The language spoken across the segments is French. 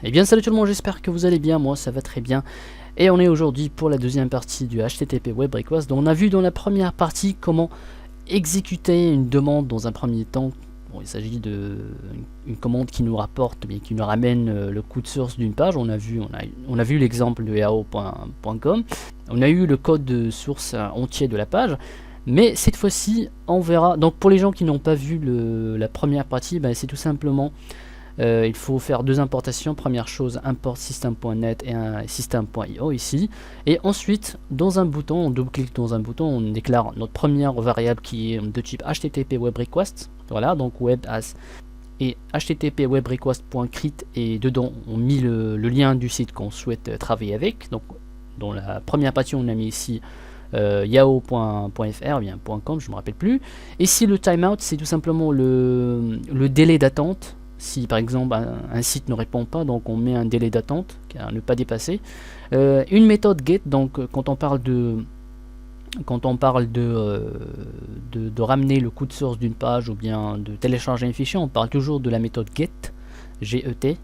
Eh bien salut tout le monde, j'espère que vous allez bien, moi ça va très bien. Et on est aujourd'hui pour la deuxième partie du HTTP Web Request. Donc on a vu dans la première partie comment exécuter une demande dans un premier temps. Bon, il s'agit d'une commande qui nous rapporte, bien qui nous ramène le code source d'une page. On a vu l'exemple de yahoo.com. On a eu le code de source entier de la page. Mais cette fois-ci, on verra. Donc pour les gens qui n'ont pas vu la première partie, ben, c'est tout simplement il faut faire deux importations. Première chose, import system.net et un system.io ici. Et ensuite, dans un bouton, on double-clique dans un bouton, on déclare notre première variable qui est de type HTTP Web Request. Voilà, donc web as et HTTP Web Request.crit, et dedans on met le lien du site qu'on souhaite travailler avec. Donc dans la première partie, on a mis ici yahoo.fr, bien .com, je ne me rappelle plus. Et si le timeout, c'est tout simplement le délai d'attente. Si par exemple un site ne répond pas, donc on met un délai d'attente à ne pas dépasser. Une méthode get, donc quand on parle de ramener le code source d'une page ou bien de télécharger un fichier, on parle toujours de la méthode get, G-E-T.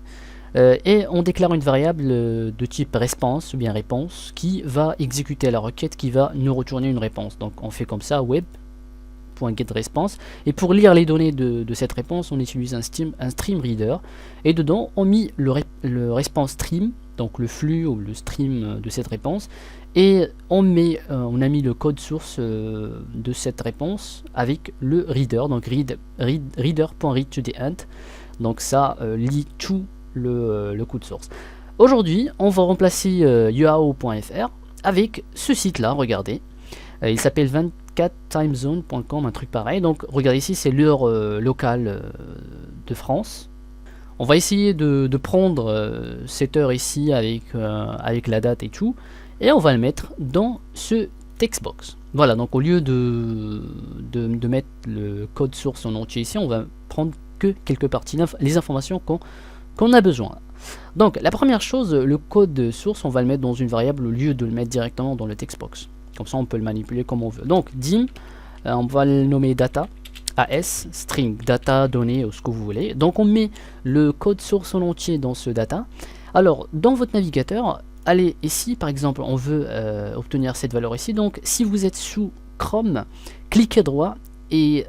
Et on déclare une variable de type response ou bien réponse qui va exécuter la requête, qui va nous retourner une réponse. Donc on fait comme ça, web.getResponse, et pour lire les données de cette réponse, on utilise un stream reader, et dedans on met le response stream, donc le flux ou le stream de cette réponse, et on a mis le code source de cette réponse avec le reader, donc reader.read to the end. Donc ça lit tout le code source. Aujourd'hui, on va remplacer yahoo.fr avec ce site là, regardez. Il s'appelle 24timezone.com, un truc pareil. Donc regardez ici, c'est l'heure locale de France. On va essayer de prendre cette heure ici avec la date et tout, et on va le mettre dans ce textbox. Voilà, donc au lieu de mettre le code source en entier ici, on va prendre que quelques parties, les informations qu'on a besoin. Donc la première chose, le code source, on va le mettre dans une variable au lieu de le mettre directement dans le textbox. Comme ça on peut le manipuler comme on veut. Donc dim, on va le nommer data, as, string, data, données, ou ce que vous voulez. Donc on met le code source en entier dans ce data. Alors dans votre navigateur, allez ici, par exemple on veut obtenir cette valeur ici. Donc si vous êtes sous Chrome, cliquez droit et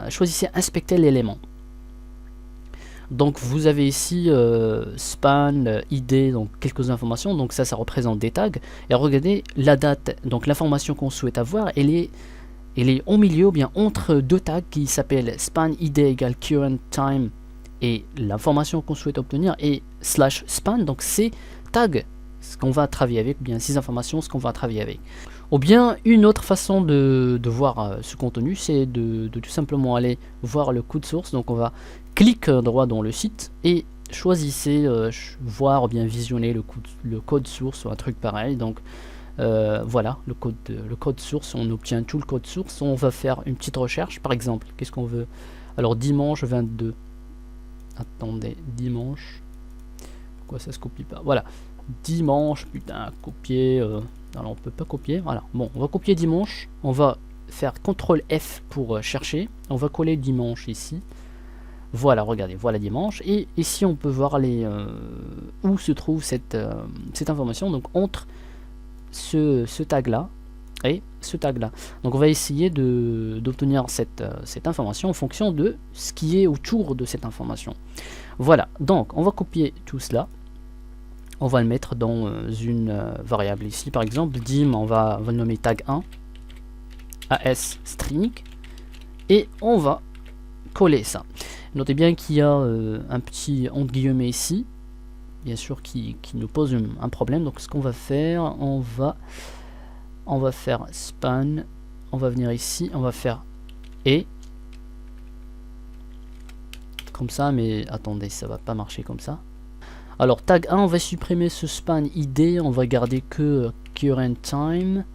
choisissez inspecter l'élément. Donc vous avez ici span, ID, donc quelques informations, donc ça représente des tags. Et regardez la date, donc l'information qu'on souhaite avoir, elle est au milieu, ou bien entre deux tags qui s'appellent span ID égale current time, et l'information qu'on souhaite obtenir est slash span, donc c'est tag, ce qu'on va travailler avec, ou bien ces informations, ce qu'on va travailler avec. Ou bien une autre façon de voir ce contenu, c'est de tout simplement aller voir le code source. Donc on va cliquer droit dans le site et choisissez voir ou bien visionner le code source ou un truc pareil. Donc voilà le code source, on obtient tout le code source. On va faire une petite recherche, par exemple, qu'est-ce qu'on veut? Alors dimanche 22, attendez, dimanche, pourquoi ça se copie pas? Voilà, dimanche, putain, copier, alors on peut pas copier, voilà, bon, on va copier dimanche, on va faire CTRL F pour chercher, on va coller dimanche ici, voilà, regardez, voilà dimanche, et ici on peut voir où se trouve cette information, donc entre ce tag là et ce tag là. Donc on va essayer d'obtenir cette information en fonction de ce qui est autour de cette information. Voilà, donc on va copier tout cela, on va le mettre dans une variable ici, par exemple dim, on va le nommer tag 1 as string, et on va coller ça. Notez bien qu'il y a un petit entre guillemets ici, bien sûr, qui nous pose un problème. Donc ce qu'on va faire, on va faire span, on va venir ici, on va faire et comme ça, mais attendez, ça va pas marcher comme ça. Alors tag 1, on va supprimer ce span id, on va garder que current time.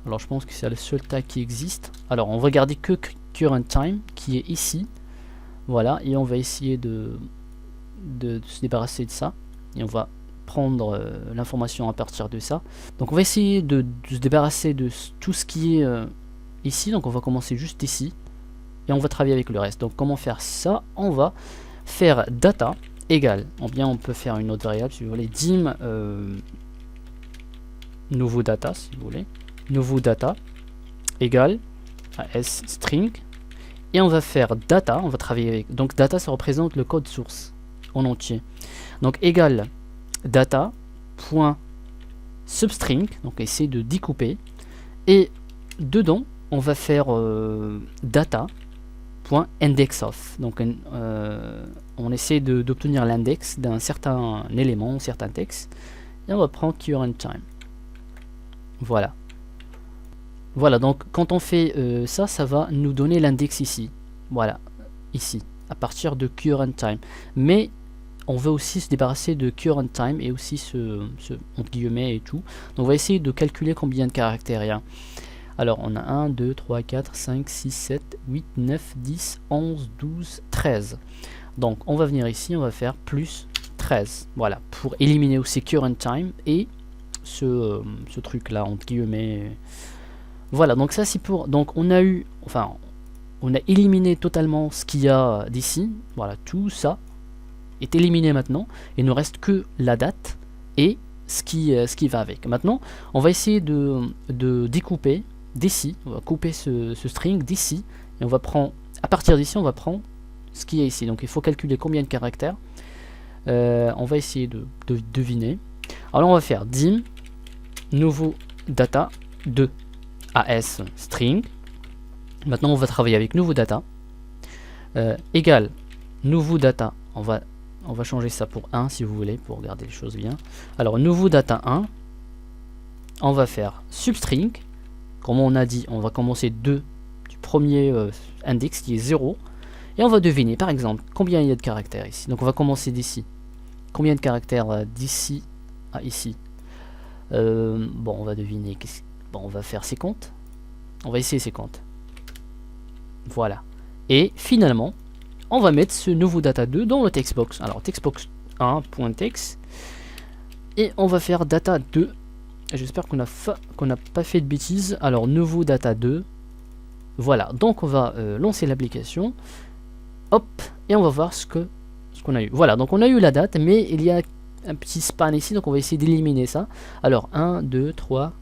Alors je pense que c'est le seul tag qui existe. Alors on va garder que current time qui est ici. Voilà, et on va essayer de se débarrasser de ça. Et on va prendre l'information à partir de ça. Donc on va essayer de se débarrasser de tout ce qui est ici. Donc on va commencer juste ici. Et on va travailler avec le reste. Donc comment faire ça? On va faire data égale, ou bien on peut faire une autre variable si vous voulez, dim nouveau data si vous voulez, nouveau data égale as string, et on va faire data, on va travailler avec, donc data ça représente le code source en entier, donc égale data point substring, donc essayer de découper, et dedans on va faire data point index of, donc on essaie d'obtenir l'index d'un certain élément, un certain texte, et on va prendre current time. Voilà. Voilà, donc quand on fait ça, ça va nous donner l'index ici. Voilà, ici, à partir de current time. Mais on veut aussi se débarrasser de current time et aussi ce entre guillemets et tout. Donc on va essayer de calculer combien de caractères il y a. Alors on a 1, 2, 3, 4, 5, 6, 7, 8, 9, 10, 11, 12, 13. Donc on va venir ici, on va faire plus 13. Voilà, pour éliminer aussi current time et ce truc là, entre guillemets. Voilà, donc ça c'est pour... Donc on a eu... Enfin, on a éliminé totalement ce qu'il y a d'ici. Voilà, tout ça est éliminé maintenant. Il ne reste que la date et ce qui va avec. Maintenant, on va essayer de découper d'ici. On va couper ce string d'ici. Et on va prendre... À partir d'ici, on va prendre ce qui est ici. Donc il faut calculer combien de caractères. On va essayer de deviner. Alors on va faire dim nouveau data de as string. Maintenant on va travailler avec nouveau data égale nouveau data, on va changer ça pour 1 si vous voulez, pour garder les choses bien. Alors nouveau data 1, on va faire substring, comme on a dit on va commencer du premier index qui est 0, et on va deviner par exemple combien il y a de caractères ici. Donc on va commencer d'ici, combien de caractères d'ici à ici. Bon, on va deviner. Bon, on va faire ses comptes. On va essayer ses comptes. Voilà. Et finalement, on va mettre ce nouveau data 2 dans le textbox. Alors, textbox 1.text. Et on va faire data 2. J'espère qu'on n'a pas fait de bêtises. Alors, nouveau data 2. Voilà. Donc, on va lancer l'application. Hop. Et on va voir ce qu'on a eu. Voilà. Donc, on a eu la date, mais il y a un petit span ici, donc on va essayer d'éliminer ça. Alors 1, 2, 3,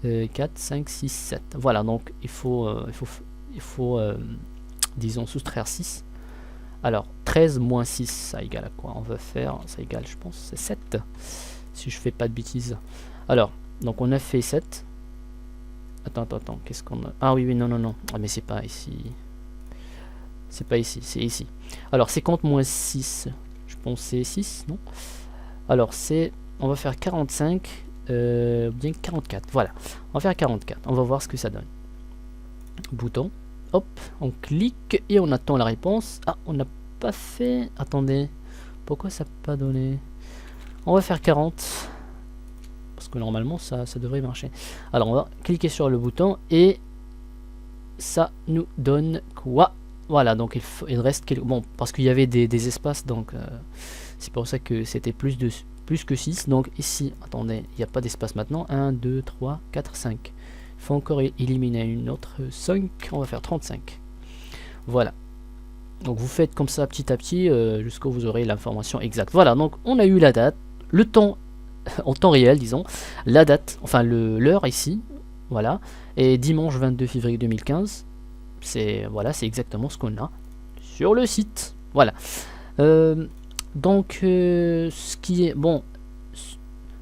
4, 5, 6, 7. Voilà, donc il faut disons soustraire 6. Alors 13 moins 6, ça égale à quoi? On va faire, ça égale je pense, c'est 7. Si je fais pas de bêtises. Alors, donc on a fait 7. Attends, qu'est-ce qu'on a? Ah oui, non. Ah, mais c'est pas ici. C'est pas ici, c'est ici. Alors 50 moins 6, je pense c'est 6, non? Alors c'est, on va faire 45, bien 44, voilà, on va faire 44, on va voir ce que ça donne. Bouton, hop, on clique et on attend la réponse. Ah, on n'a pas fait, attendez, pourquoi ça n'a pas donné? On va faire 40, parce que normalement ça devrait marcher. Alors on va cliquer sur le bouton et ça nous donne quoi? Voilà, donc il reste quelques... Bon, parce qu'il y avait des espaces, donc c'est pour ça que c'était plus que 6. Donc ici, attendez, il n'y a pas d'espace maintenant. 1, 2, 3, 4, 5. Il faut encore éliminer une autre 5. On va faire 35. Voilà. Donc vous faites comme ça petit à petit jusqu'à vous aurez l'information exacte. Voilà, donc on a eu la date, le temps, en temps réel, disons. La date, enfin l'heure ici. Voilà. Et dimanche 22 février 2015. Voilà, c'est exactement ce qu'on a sur le site. Voilà. Donc ce qui est bon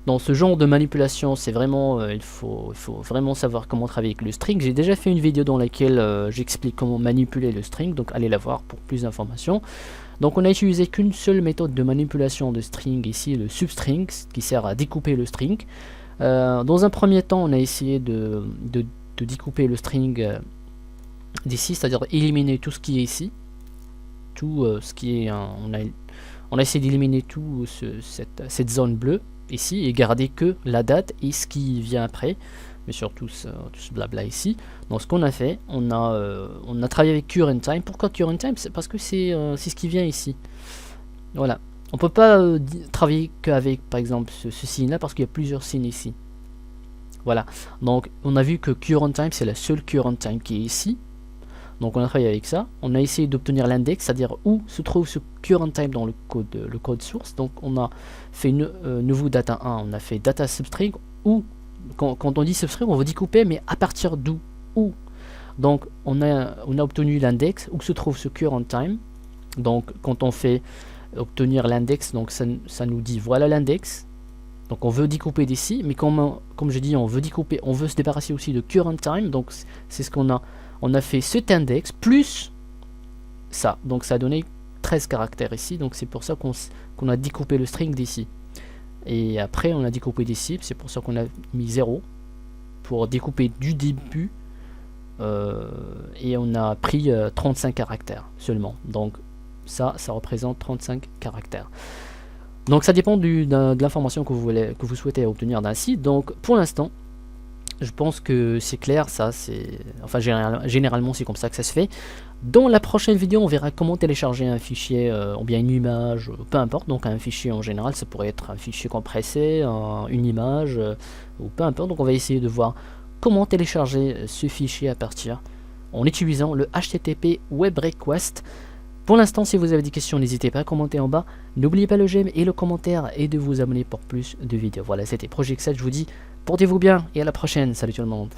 dans ce genre de manipulation, c'est vraiment il faut vraiment savoir comment travailler avec le string. J'ai déjà fait une vidéo dans laquelle j'explique comment manipuler le string, donc allez la voir pour plus d'informations. Donc on a utilisé qu'une seule méthode de manipulation de string ici, le substring, qui sert à découper le string. Dans un premier temps, on a essayé de découper le string d'ici, c'est-à-dire éliminer tout ce qui est ici, tout ce qui est on a essayé d'éliminer tout cette zone bleue ici et garder que la date et ce qui vient après, mais surtout tout ce blabla ici. Donc ce qu'on a fait, on a travaillé avec current time. Pourquoi current time? C'est parce que c'est ce qui vient ici. Voilà, on peut pas travailler qu'avec par exemple ce signe là parce qu'il y a plusieurs signes ici. Voilà, donc on a vu que current time c'est la seule current time qui est ici. Donc on a travaillé avec ça, on a essayé d'obtenir l'index, c'est-à-dire où se trouve ce current type dans le code source. Donc on a fait nouveau data 1, on a fait data substring, où quand on dit substring, on veut découper, mais à partir d'où, où. Donc on a obtenu l'index, où se trouve ce current time. Donc quand on fait obtenir l'index, donc ça nous dit voilà l'index. Donc on veut découper d'ici, mais comme je dis, on veut découper, on veut se débarrasser aussi de current time. Donc c'est ce qu'on a. On a fait cet index plus ça. Donc ça a donné 13 caractères ici. Donc c'est pour ça qu'on a découpé le string d'ici. Et après on a découpé d'ici. C'est pour ça qu'on a mis 0 pour découper du début. Et on a pris 35 caractères seulement. Donc ça représente 35 caractères. Donc ça dépend de l'information que vous souhaitez obtenir d'un site. Donc pour l'instant, je pense que c'est clair, ça c'est... Enfin généralement c'est comme ça que ça se fait. Dans la prochaine vidéo, on verra comment télécharger un fichier, ou bien une image, peu importe. Donc un fichier en général, ça pourrait être un fichier compressé, une image, ou peu importe. Donc on va essayer de voir comment télécharger ce fichier à partir en utilisant le HTTP Web Request. Pour l'instant, si vous avez des questions, n'hésitez pas à commenter en bas. N'oubliez pas le j'aime et le commentaire et de vous abonner pour plus de vidéos. Voilà, c'était Project 7, je vous dis portez-vous bien et à la prochaine. Salut tout le monde.